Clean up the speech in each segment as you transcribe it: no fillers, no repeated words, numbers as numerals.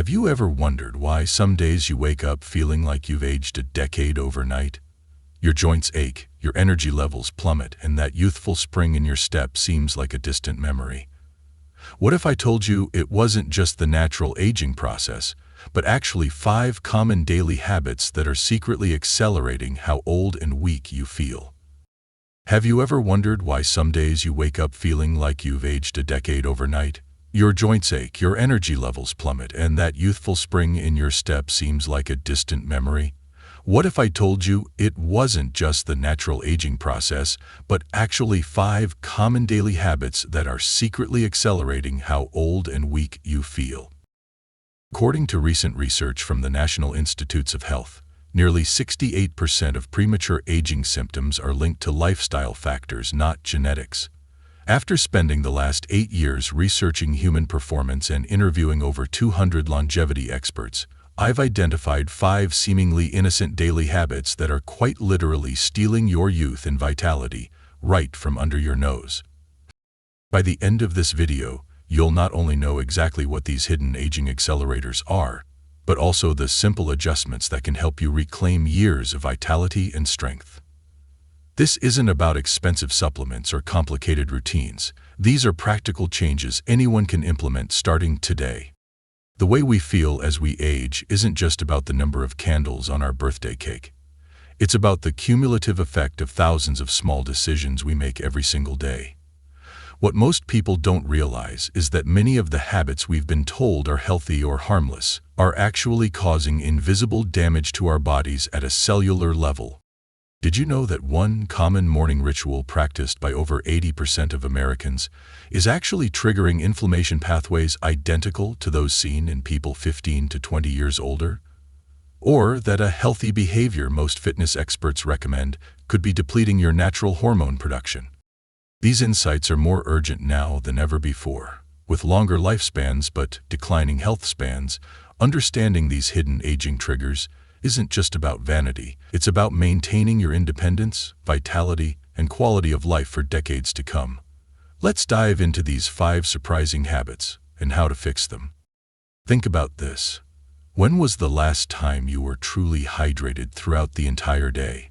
Have you ever wondered why some days you wake up feeling like you've aged a decade overnight? Your joints ache, your energy levels plummet, and that youthful spring in your step seems like a distant memory. What if I told you it wasn't just the natural aging process, but actually 5 common daily habits that are secretly accelerating how old and weak you feel? Have you ever wondered why some days you wake up feeling like you've aged a decade overnight? Your joints ache, your energy levels plummet, and that youthful spring in your step seems like a distant memory? What if I told you it wasn't just the natural aging process, but actually 5 common daily habits that are secretly accelerating how old and weak you feel? According to recent research from the National Institutes of Health, nearly 68% of premature aging symptoms are linked to lifestyle factors, not genetics. After spending the last 8 years researching human performance and interviewing over 200 longevity experts, I've identified 5 seemingly innocent daily habits that are quite literally stealing your youth and vitality right from under your nose. By the end of this video, you'll not only know exactly what these hidden aging accelerators are, but also the simple adjustments that can help you reclaim years of vitality and strength. This isn't about expensive supplements or complicated routines. These are practical changes anyone can implement starting today. The way we feel as we age isn't just about the number of candles on our birthday cake. It's about the cumulative effect of thousands of small decisions we make every single day. What most people don't realize is that many of the habits we've been told are healthy or harmless are actually causing invisible damage to our bodies at a cellular level. Did you know that one common morning ritual practiced by over 80% of Americans is actually triggering inflammation pathways identical to those seen in people 15 to 20 years older? Or that a healthy behavior most fitness experts recommend could be depleting your natural hormone production? These insights are more urgent now than ever before. With longer lifespans but declining health spans, understanding these hidden aging triggers isn't just about vanity. It's about maintaining your independence, vitality, and quality of life for decades to come. Let's dive into these 5 surprising habits and how to fix them. Think about this. When was the last time you were truly hydrated throughout the entire day?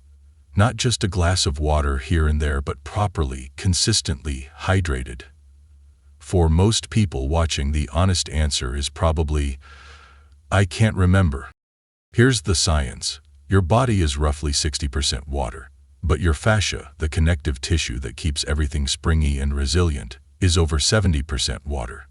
Not just a glass of water here and there, but properly, consistently hydrated. For most people watching, the honest answer is probably, I can't remember. Here's the science. Your body is roughly 60% water, but your fascia, the connective tissue that keeps everything springy and resilient, is over 70% water.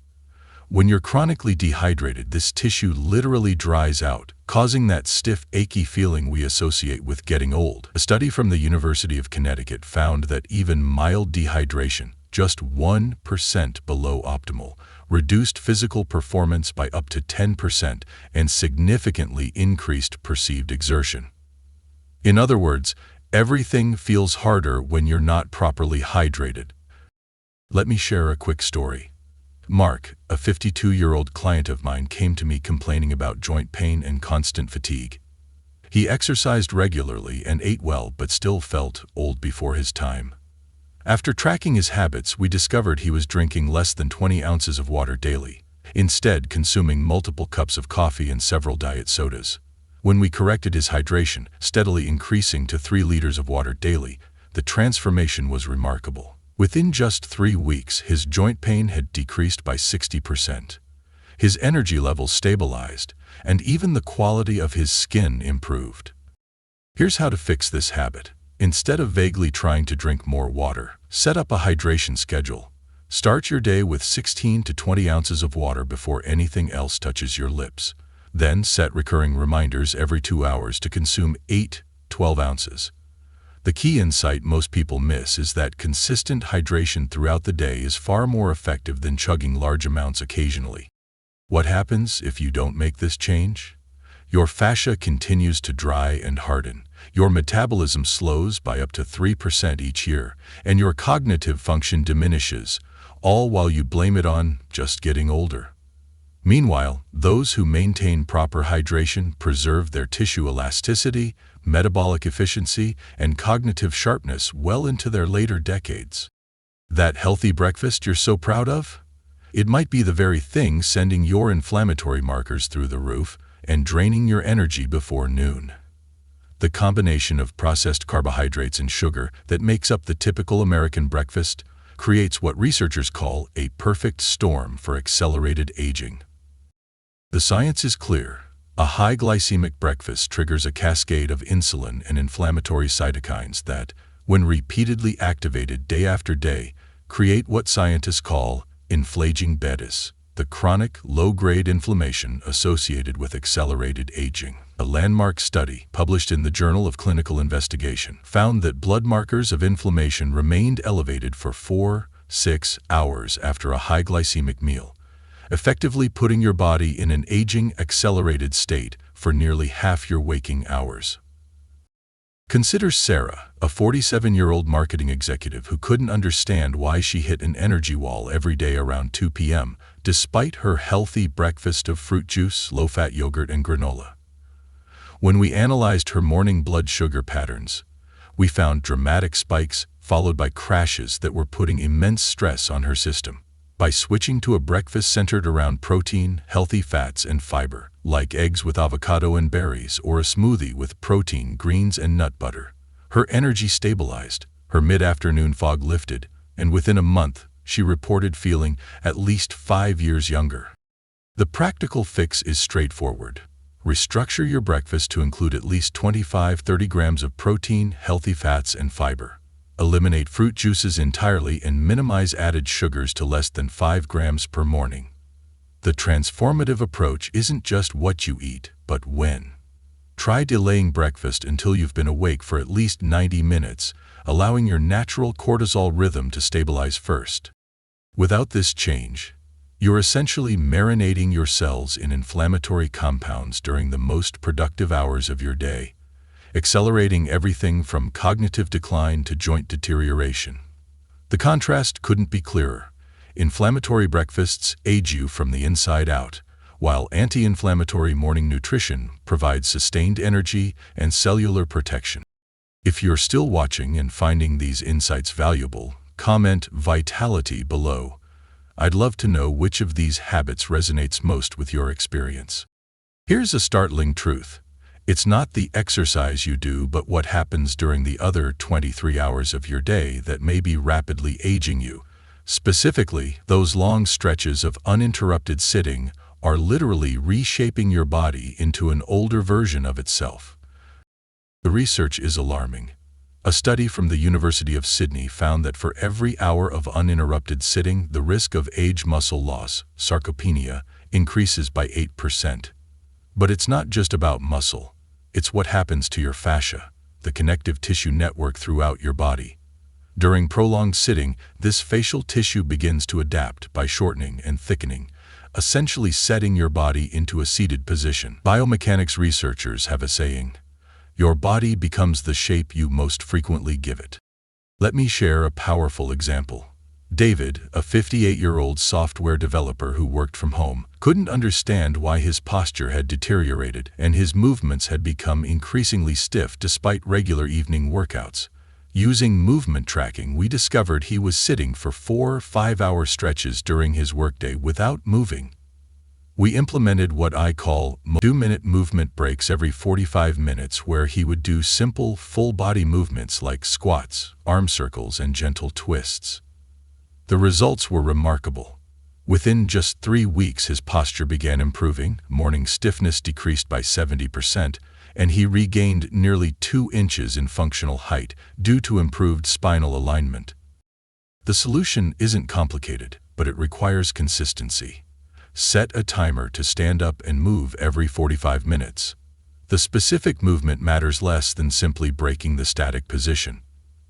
When you're chronically dehydrated, this tissue literally dries out, causing that stiff, achy feeling we associate with getting old. A study from the University of Connecticut found that even mild dehydration, just 1% below optimal, reduced physical performance by up to 10% and significantly increased perceived exertion. In other words, everything feels harder when you're not properly hydrated. Let me share a quick story. Mark, a 52-year-old client of mine, came to me complaining about joint pain and constant fatigue. He exercised regularly and ate well, but still felt old before his time. After tracking his habits, we discovered he was drinking less than 20 ounces of water daily, instead consuming multiple cups of coffee and several diet sodas. When we corrected his hydration, steadily increasing to 3 liters of water daily, the transformation was remarkable. Within just 3 weeks, his joint pain had decreased by 60%. His energy levels stabilized, and even the quality of his skin improved. Here's how to fix this habit. Instead of vaguely trying to drink more water, set up a hydration schedule. Start your day with 16 to 20 ounces of water before anything else touches your lips. Then set recurring reminders every 2 hours to consume 8-12 ounces. The key insight most people miss is that consistent hydration throughout the day is far more effective than chugging large amounts occasionally. What happens if you don't make this change? Your fascia continues to dry and harden, your metabolism slows by up to 3% each year, and your cognitive function diminishes, all while you blame it on just getting older. Meanwhile, those who maintain proper hydration preserve their tissue elasticity, metabolic efficiency, and cognitive sharpness well into their later decades. That healthy breakfast you're so proud of? It might be the very thing sending your inflammatory markers through the roof and draining your energy before noon. The combination of processed carbohydrates and sugar that makes up the typical American breakfast creates what researchers call a perfect storm for accelerated aging. The science is clear. A high glycemic breakfast triggers a cascade of insulin and inflammatory cytokines that, when repeatedly activated day after day, create what scientists call inflammatory betas, the chronic, low-grade inflammation associated with accelerated aging. A landmark study published in the Journal of Clinical Investigation found that blood markers of inflammation remained elevated for 4-6 hours after a high glycemic meal, effectively putting your body in an aging, accelerated state for nearly half your waking hours. Consider Sarah, a 47-year-old marketing executive who couldn't understand why she hit an energy wall every day around 2 p.m., despite her healthy breakfast of fruit juice, low-fat yogurt, and granola. When we analyzed her morning blood sugar patterns, we found dramatic spikes followed by crashes that were putting immense stress on her system. By switching to a breakfast centered around protein, healthy fats, and fiber, like eggs with avocado and berries or a smoothie with protein, greens, and nut butter, her energy stabilized, her mid-afternoon fog lifted, and within a month, she reported feeling at least 5 years younger. The practical fix is straightforward. Restructure your breakfast to include at least 25-30 grams of protein, healthy fats, and fiber. Eliminate fruit juices entirely and minimize added sugars to less than 5 grams per morning. The transformative approach isn't just what you eat, but when. Try delaying breakfast until you've been awake for at least 90 minutes, allowing your natural cortisol rhythm to stabilize first. Without this change, you're essentially marinating your cells in inflammatory compounds during the most productive hours of your day, accelerating everything from cognitive decline to joint deterioration. The contrast couldn't be clearer. Inflammatory breakfasts age you from the inside out, while anti-inflammatory morning nutrition provides sustained energy and cellular protection. If you're still watching and finding these insights valuable, comment "Vitality" below. I'd love to know which of these habits resonates most with your experience. Here's a startling truth. It's not the exercise you do, but what happens during the other 23 hours of your day that may be rapidly aging you. Specifically, those long stretches of uninterrupted sitting are literally reshaping your body into an older version of itself. The research is alarming. A study from the University of Sydney found that for every hour of uninterrupted sitting, the risk of age muscle loss, sarcopenia, increases by 8%. But it's not just about muscle. It's what happens to your fascia, the connective tissue network throughout your body. During prolonged sitting, this facial tissue begins to adapt by shortening and thickening, essentially setting your body into a seated position. Biomechanics researchers have a saying: your body becomes the shape you most frequently give it. Let me share a powerful example. David, a 58-year-old software developer who worked from home, couldn't understand why his posture had deteriorated and his movements had become increasingly stiff despite regular evening workouts. Using movement tracking, we discovered he was sitting for 4 5-hour stretches during his workday without moving. We implemented what I call 2-minute movement breaks every 45 minutes, where he would do simple, full-body movements like squats, arm circles, and gentle twists. The results were remarkable. Within just 3 weeks, his posture began improving, morning stiffness decreased by 70%, and he regained nearly 2 inches in functional height due to improved spinal alignment. The solution isn't complicated, but it requires consistency. Set a timer to stand up and move every 45 minutes. The specific movement matters less than simply breaking the static position.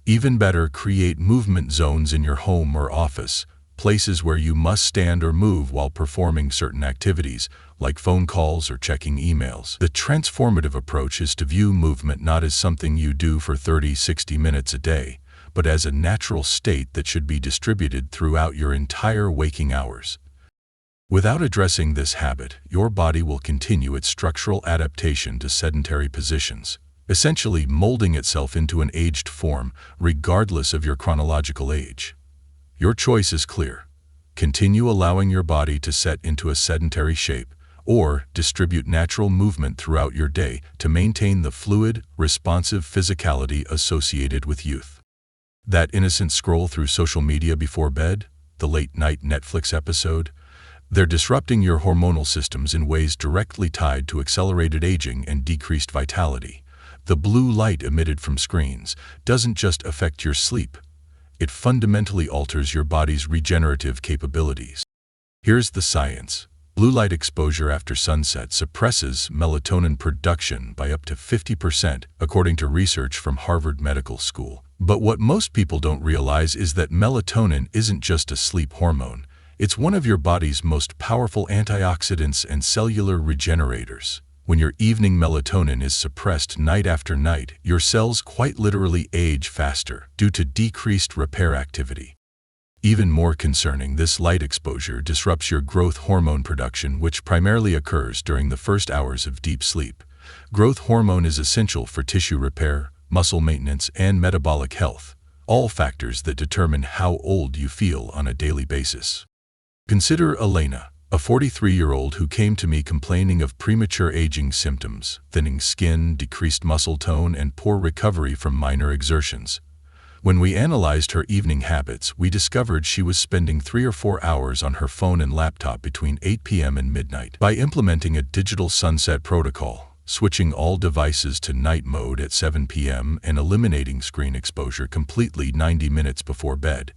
Even better, create movement zones in your home or office, places where you must stand or move while performing certain activities, like phone calls or checking emails. The transformative approach is to view movement not as something you do for 30-60 minutes a day, but as a natural state that should be distributed throughout your entire waking hours. Without addressing this habit, your body will continue its structural adaptation to sedentary positions, essentially molding itself into an aged form, regardless of your chronological age. Your choice is clear. Continue allowing your body to set into a sedentary shape, or distribute natural movement throughout your day to maintain the fluid, responsive physicality associated with youth. That innocent scroll through social media before bed, the late-night Netflix episode, they're disrupting your hormonal systems in ways directly tied to accelerated aging and decreased vitality. The blue light emitted from screens doesn't just affect your sleep, it fundamentally alters your body's regenerative capabilities. Here's the science. Blue light exposure after sunset suppresses melatonin production by up to 50%, according to research from Harvard Medical School. But what most people don't realize is that melatonin isn't just a sleep hormone. It's one of your body's most powerful antioxidants and cellular regenerators. When your evening melatonin is suppressed night after night, your cells quite literally age faster due to decreased repair activity. Even more concerning, this light exposure disrupts your growth hormone production, which primarily occurs during the first hours of deep sleep. Growth hormone is essential for tissue repair, muscle maintenance, and metabolic health, all factors that determine how old you feel on a daily basis. Consider Elena, a 43-year-old who came to me complaining of premature aging symptoms, thinning skin, decreased muscle tone, and poor recovery from minor exertions. When we analyzed her evening habits, we discovered she was spending 3 or 4 hours on her phone and laptop between 8 p.m. and midnight. By implementing a digital sunset protocol, switching all devices to night mode at 7 p.m. and eliminating screen exposure completely 90 minutes before bed,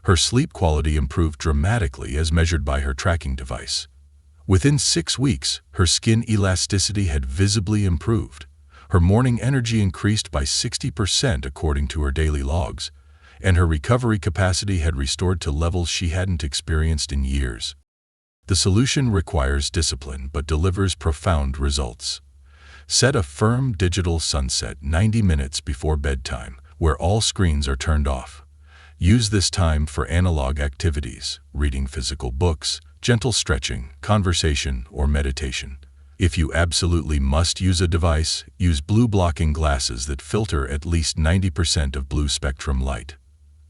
her sleep quality improved dramatically as measured by her tracking device. Within 6 weeks, her skin elasticity had visibly improved. Her morning energy increased by 60% according to her daily logs, and her recovery capacity had restored to levels she hadn't experienced in years. The solution requires discipline but delivers profound results. Set a firm digital sunset 90 minutes before bedtime, where all screens are turned off. Use this time for analog activities, reading physical books, gentle stretching, conversation, or meditation. If you absolutely must use a device, use blue-blocking glasses that filter at least 90% of blue spectrum light.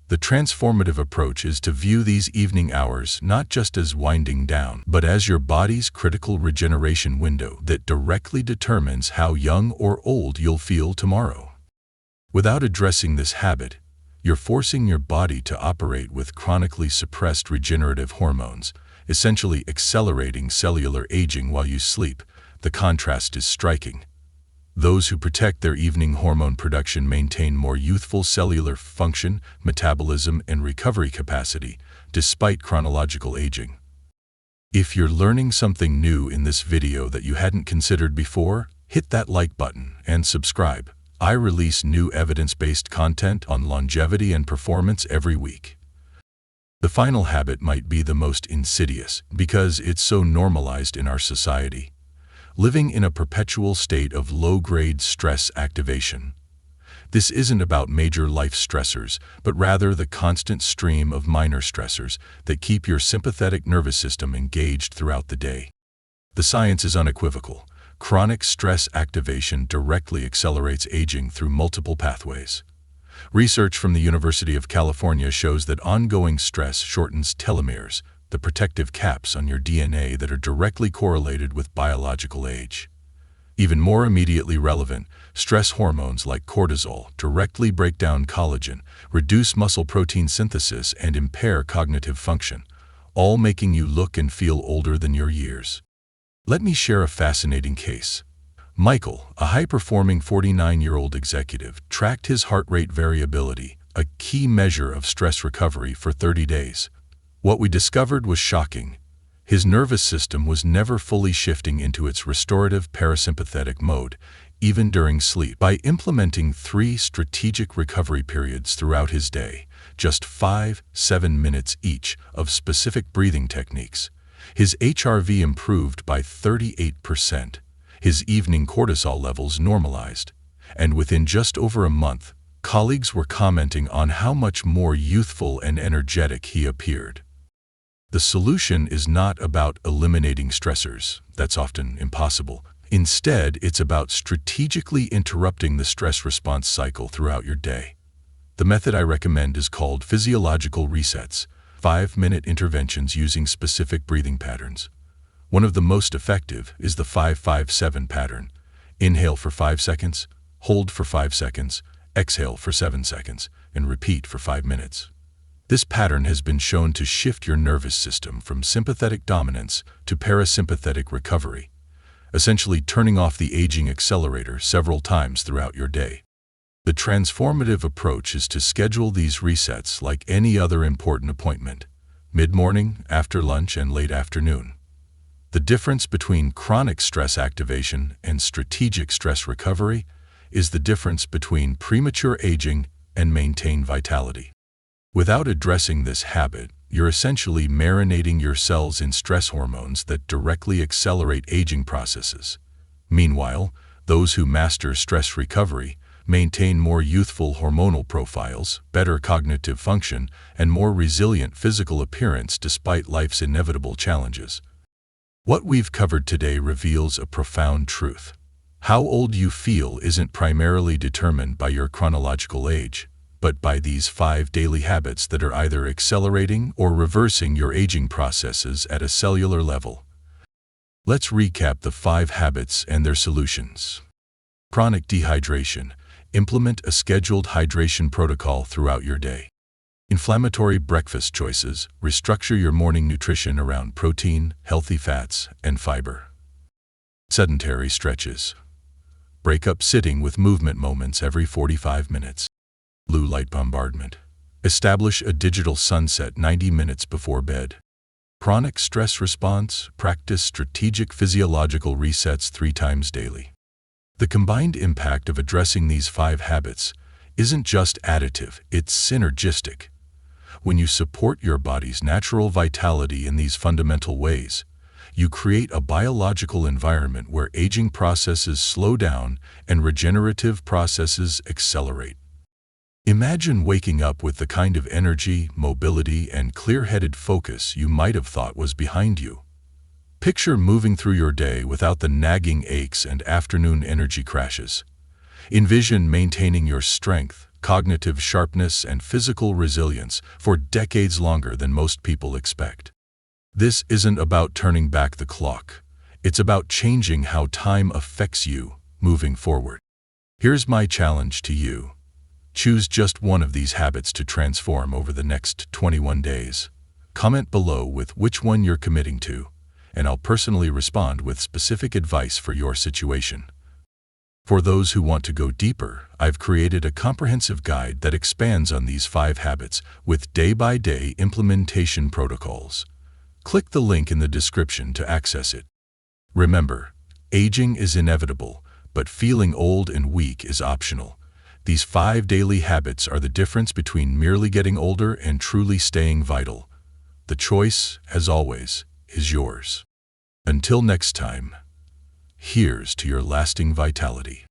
The transformative approach is to view these evening hours not just as winding down, but as your body's critical regeneration window that directly determines how young or old you'll feel tomorrow. Without addressing this habit, you're forcing your body to operate with chronically suppressed regenerative hormones, essentially accelerating cellular aging while you sleep. The contrast is striking. Those who protect their evening hormone production maintain more youthful cellular function, metabolism, and recovery capacity, despite chronological aging. If you're learning something new in this video that you hadn't considered before, hit that like button and subscribe. I release new evidence-based content on longevity and performance every week. The final habit might be the most insidious because it's so normalized in our society. Living in a perpetual state of low-grade stress activation. This isn't about major life stressors, but rather the constant stream of minor stressors that keep your sympathetic nervous system engaged throughout the day. The science is unequivocal. Chronic stress activation directly accelerates aging through multiple pathways. Research from the University of California shows that ongoing stress shortens telomeres, the protective caps on your DNA that are directly correlated with biological age. Even more immediately relevant, stress hormones like cortisol directly break down collagen, reduce muscle protein synthesis, and impair cognitive function, all making you look and feel older than your years. Let me share a fascinating case. Michael, a high-performing 49-year-old executive, tracked his heart rate variability, a key measure of stress recovery, for 30 days. What we discovered was shocking. His nervous system was never fully shifting into its restorative parasympathetic mode, even during sleep. By implementing 3 strategic recovery periods throughout his day, just 5-7 minutes each, of specific breathing techniques, his HRV improved by 38%, his evening cortisol levels normalized, and within just over a month, colleagues were commenting on how much more youthful and energetic he appeared. The solution is not about eliminating stressors. That's often impossible. Instead, it's about strategically interrupting the stress response cycle throughout your day. The method I recommend is called physiological resets, 5-minute interventions using specific breathing patterns. One of the most effective is the 5-5-7 pattern. Inhale for 5 seconds, hold for 5 seconds, exhale for 7 seconds, and repeat for 5 minutes. This pattern has been shown to shift your nervous system from sympathetic dominance to parasympathetic recovery, essentially turning off the aging accelerator several times throughout your day. The transformative approach is to schedule these resets like any other important appointment, mid-morning, after lunch, and late afternoon. The difference between chronic stress activation and strategic stress recovery is the difference between premature aging and maintained vitality. Without addressing this habit, you're essentially marinating your cells in stress hormones that directly accelerate aging processes. Meanwhile, those who master stress recovery maintain more youthful hormonal profiles, better cognitive function, and more resilient physical appearance despite life's inevitable challenges. What we've covered today reveals a profound truth. How old you feel isn't primarily determined by your chronological age, but by these 5 daily habits that are either accelerating or reversing your aging processes at a cellular level. Let's recap the 5 habits and their solutions. Chronic dehydration. Implement a scheduled hydration protocol throughout your day. Inflammatory breakfast choices. Restructure your morning nutrition around protein, healthy fats, and fiber. Sedentary stretches. Break up sitting with movement moments every 45 minutes. Blue light bombardment. Establish a digital sunset 90 minutes before bed. Chronic stress response. Practice strategic physiological resets 3 times daily. The combined impact of addressing these 5 habits isn't just additive, it's synergistic. When you support your body's natural vitality in these fundamental ways, you create a biological environment where aging processes slow down and regenerative processes accelerate. Imagine waking up with the kind of energy, mobility, and clear-headed focus you might have thought was behind you. Picture moving through your day without the nagging aches and afternoon energy crashes. Envision maintaining your strength, cognitive sharpness, and physical resilience for decades longer than most people expect. This isn't about turning back the clock. It's about changing how time affects you moving forward. Here's my challenge to you. Choose just one of these habits to transform over the next 21 days. Comment below with which one you're committing to, and I'll personally respond with specific advice for your situation. For those who want to go deeper, I've created a comprehensive guide that expands on these 5 habits with day-by-day implementation protocols. Click the link in the description to access it. Remember, aging is inevitable, but feeling old and weak is optional. These 5 daily habits are the difference between merely getting older and truly staying vital. The choice, as always, is yours. Until next time, here's to your lasting vitality.